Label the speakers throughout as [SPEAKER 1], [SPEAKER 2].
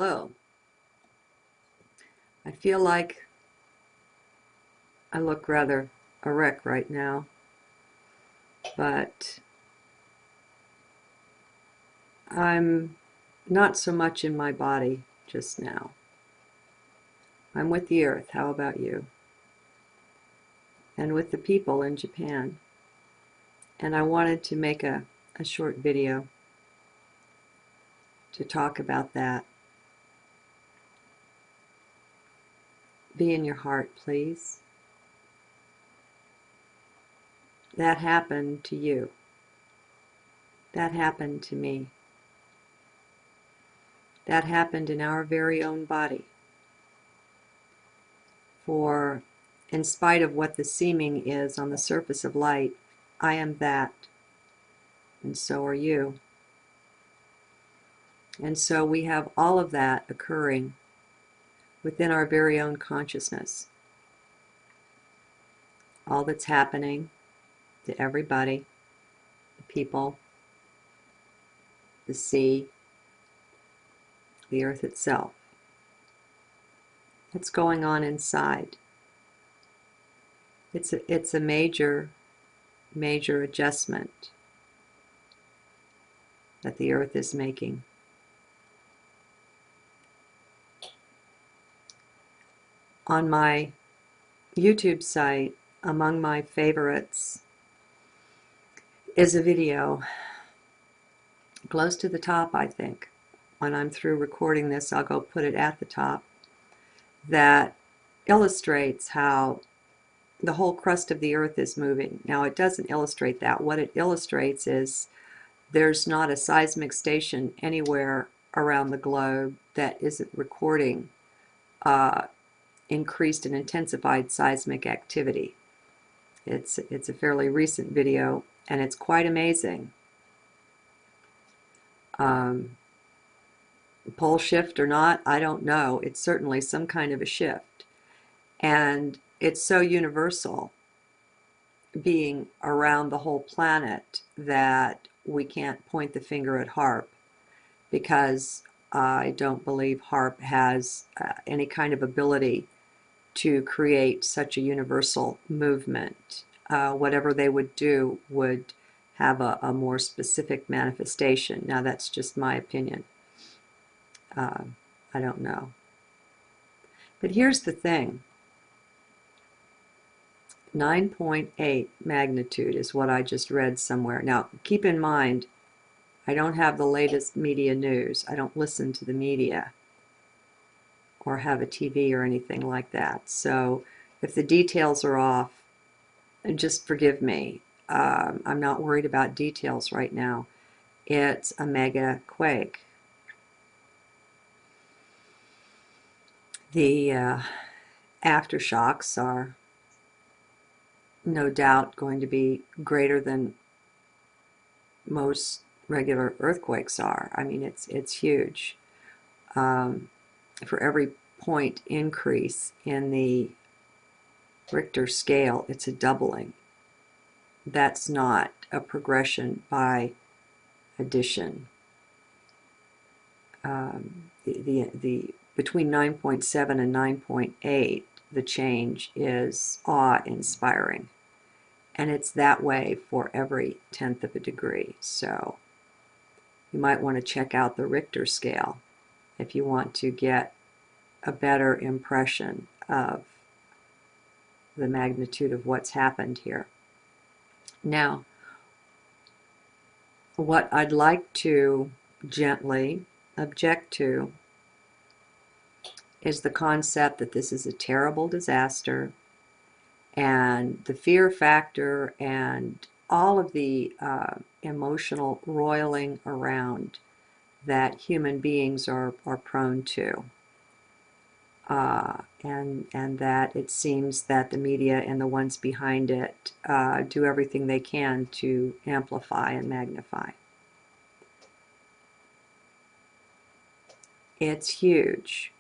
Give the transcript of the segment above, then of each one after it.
[SPEAKER 1] Hello. I feel like I look rather a wreck right now, but I'm not so much in my body just now. I'm with the earth. How about you? And with the people in Japan. And I wanted to make a short video to talk about that. Be in your heart, please. That happened to you. That happened to me. That happened in our very own body. For in spite of what the seeming is on the surface of light, I am that, and so are you. And so we have all of that occurring within our very own consciousness. All that's happening to everybody, the people, the sea, the earth itself. What's going on inside? It's a major adjustment that the earth is making. On my YouTube site, among my favorites is a video close to the top, I think. When I'm through recording this, I'll go put it at the top, that illustrates how the whole crust of the earth is moving. Now, it doesn't illustrate that. What it illustrates is there's not a seismic station anywhere around the globe that isn't recording increased and intensified seismic activity. It's a fairly recent video, and it's quite amazing. Pole shift or not, I don't know. It's certainly some kind of a shift. And it's so universal, being around the whole planet, that we can't point the finger at HAARP, because I don't believe HAARP has any kind of ability to create such a universal movement. Whatever they would do would have a more specific manifestation. Now, that's just my opinion. I don't know. But here's the thing. 9.8 magnitude is what I just read somewhere. Now, keep in mind, I don't have the latest media news. I don't listen to the media or have a TV or anything like that. So if the details are off, just forgive me. I'm not worried about details right now. It's a mega quake. The aftershocks are no doubt going to be greater than most regular earthquakes are. I mean, it's huge. For every point increase in the Richter scale, it's a doubling. That's not a progression by addition. Between 9.7 and 9.8, the change is awe-inspiring. And it's that way for every 1/10 of a degree. So you might want to check out the Richter scale if you want to get a better impression of the magnitude of what's happened here. Now, what I'd like to gently object to is the concept that this is a terrible disaster, and the fear factor and all of the emotional roiling around that human beings are prone to. And that it seems that the media and the ones behind it do everything they can to amplify and magnify. It's huge.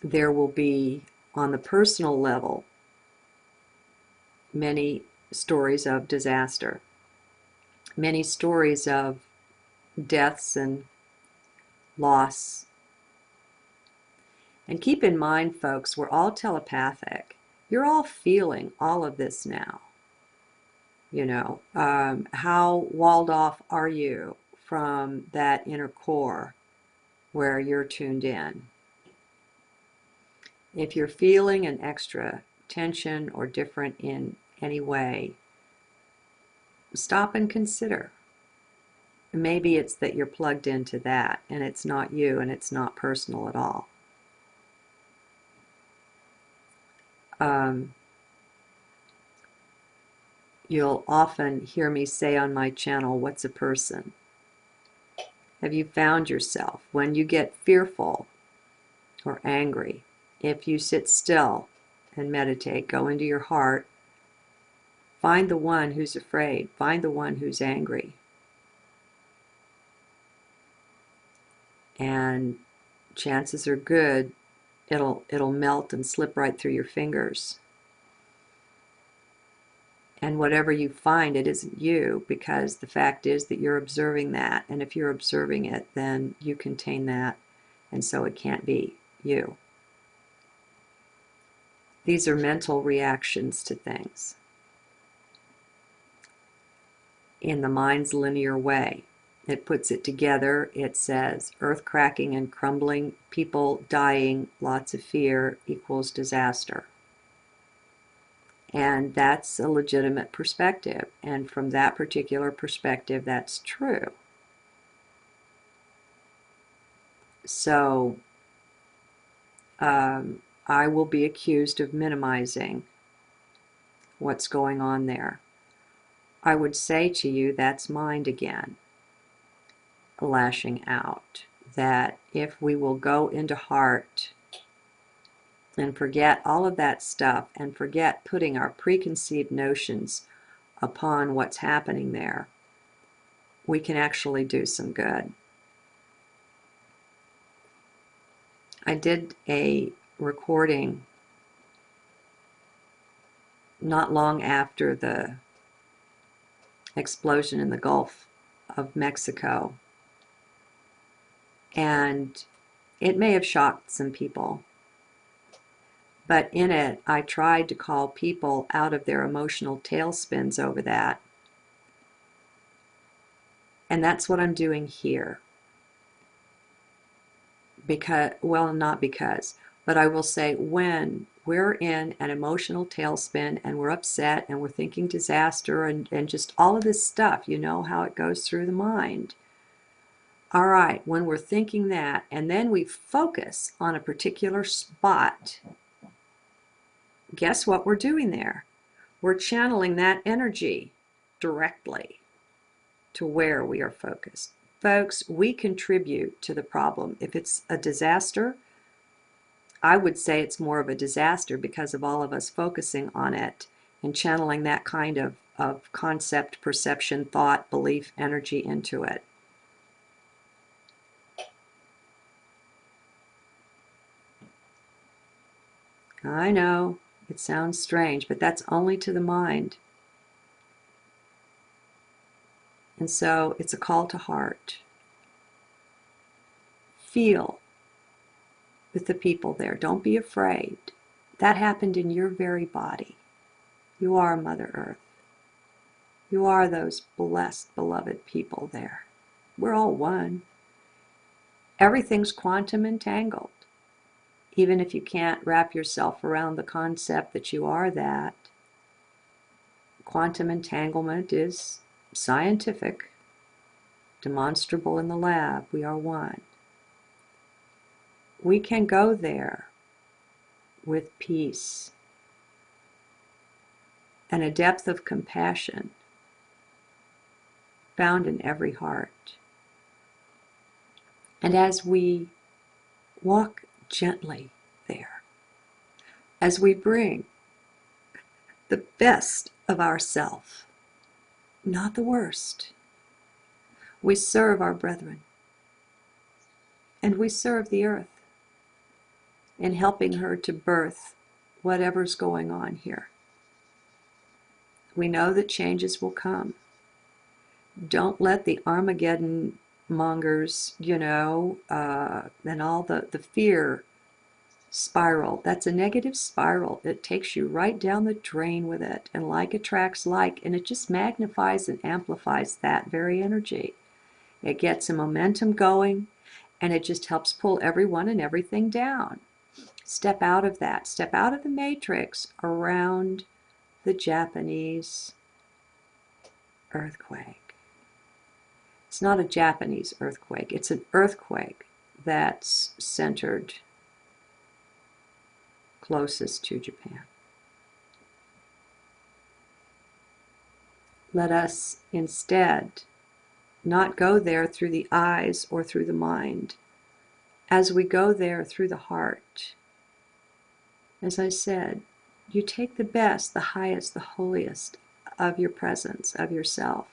[SPEAKER 1] There will be, on the personal level, many stories of disaster, many stories of deaths and loss And keep in mind, folks, we're all telepathic. You're all feeling all of this now. How walled off are you from that inner core where you're tuned in? If you're feeling an extra tension or different in any way, stop and consider. Maybe it's that you're plugged into that and it's not you and it's not personal at all. You'll often hear me say on my channel, what's a person? Have you found yourself when you get fearful or angry, if you sit still and meditate, go into your heart, find the one who's afraid, find the one who's angry, and chances are good it'll melt and slip right through your fingers. And whatever you find, it isn't you, because the fact is that you're observing that, and if you're observing it, then you contain that, and so it can't be you. These are mental reactions to things in the mind's linear way. It puts it together. It says earth cracking and crumbling, people dying, lots of fear equals disaster. And that's a legitimate perspective. And from that particular perspective, that's true. So I will be accused of minimizing what's going on there. I would say to you, that's mind again, lashing out. That if we will go into heart and forget all of that stuff and forget putting our preconceived notions upon what's happening there, we can actually do some good. I did a recording not long after the explosion in the Gulf of Mexico, and it may have shocked some people. But in it, I tried to call people out of their emotional tailspins over that. And that's what I'm doing here. But I will say, when we're in an emotional tailspin and we're upset and we're thinking disaster and just all of this stuff, you know how it goes through the mind. All right, when we're thinking that, and then we focus on a particular spot, guess what we're doing there? We're channeling that energy directly to where we are focused. Folks, we contribute to the problem. If it's a disaster, I would say it's more of a disaster because of all of us focusing on it and channeling that kind of concept, perception, thought, belief, energy into it. I know, it sounds strange, but that's only to the mind. And so it's a call to heart. Feel with the people there. Don't be afraid. That happened in your very body. You are Mother Earth. You are those blessed, beloved people there. We're all one. Everything's quantum entangled. Even if you can't wrap yourself around the concept that you are that, quantum entanglement is scientific, demonstrable in the lab. We are one. We can go there with peace and a depth of compassion found in every heart. And as we walk gently there, as we bring the best of ourself, not the worst, we serve our brethren, and we serve the earth in helping her to birth whatever's going on here. We know that changes will come. Don't let the Armageddon mongers, and all the fear spiral. That's a negative spiral. It takes you right down the drain with it, and like attracts like, and it just magnifies and amplifies that very energy. It gets a momentum going, and it just helps pull everyone and everything down. Step out of that. Step out of the matrix around the Japanese earthquake. It's not a Japanese earthquake. It's an earthquake that's centered closest to Japan. Let us instead not go there through the eyes or through the mind. As we go there through the heart, as I said, you take the best, the highest, the holiest of your presence, of yourself,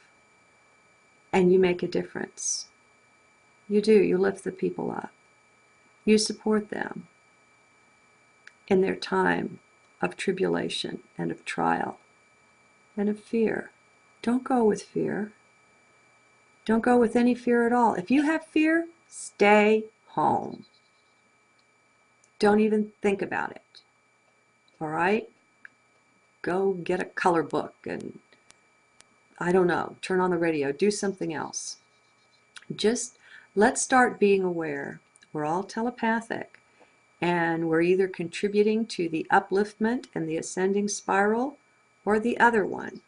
[SPEAKER 1] and you make a difference. You do. You lift the people up. You support them in their time of tribulation and of trial and of fear. Don't go with fear. Don't go with any fear at all. If you have fear, stay home. Don't even think about it. All right? Go get a color book and, I don't know, turn on the radio, do something else. Just let's start being aware. We're all telepathic, and we're either contributing to the upliftment and the ascending spiral or the other one.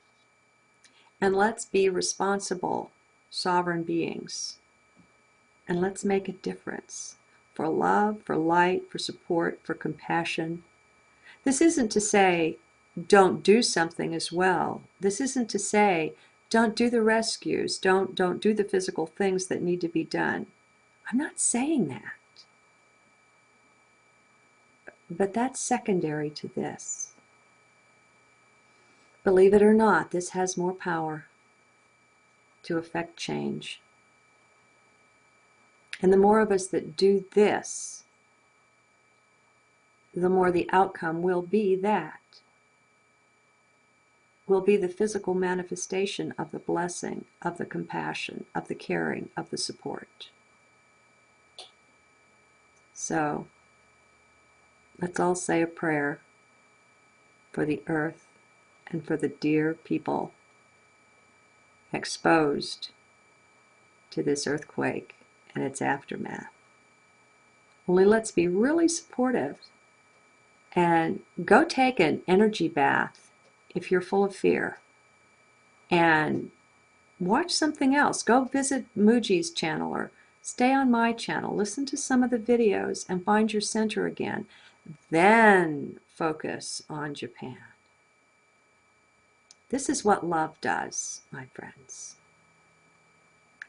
[SPEAKER 1] And let's be responsible, sovereign beings. And let's make a difference for love, for light, for support, for compassion. This isn't to say don't do something as well. This isn't to say don't do the rescues, don't do the physical things that need to be done. I'm not saying that. But that's secondary to this. Believe it or not, this has more power to affect change. And the more of us that do this, the more the outcome will be that. Will be the physical manifestation of the blessing, of the compassion, of the caring, of the support. So, let's all say a prayer for the earth and for the dear people exposed to this earthquake and its aftermath. Only let's be really supportive and go take an energy bath if you're full of fear, and watch something else. Go visit Muji's channel or stay on my channel. Listen to some of the videos and find your center again. Then focus on Japan. This is what love does, my friends.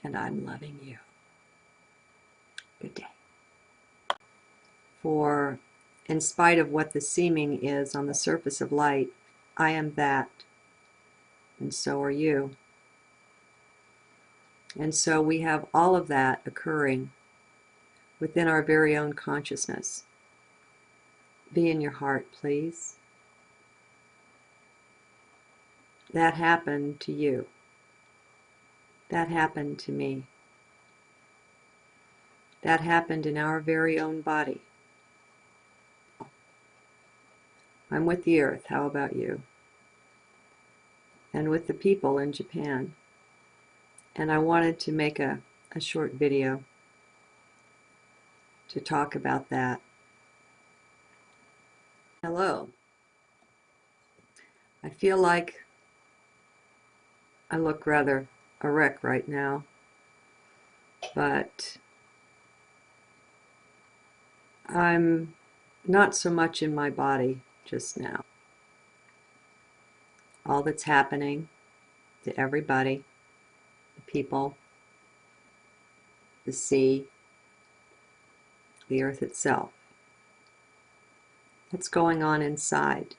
[SPEAKER 1] And I'm loving you. Good day. For in spite of what the seeming is on the surface of light, I am that, and so are you. And so we have all of that occurring within our very own consciousness. Be in your heart, please. That happened to you. That happened to me. That happened in our very own body. I'm with the earth. How about you? And with the people in Japan. And I wanted to make a short video to talk about that. Hello. I feel like I look rather a wreck right now, but I'm not so much in my body just now. All that's happening to everybody, the people, the sea, the earth itself. What's going on inside?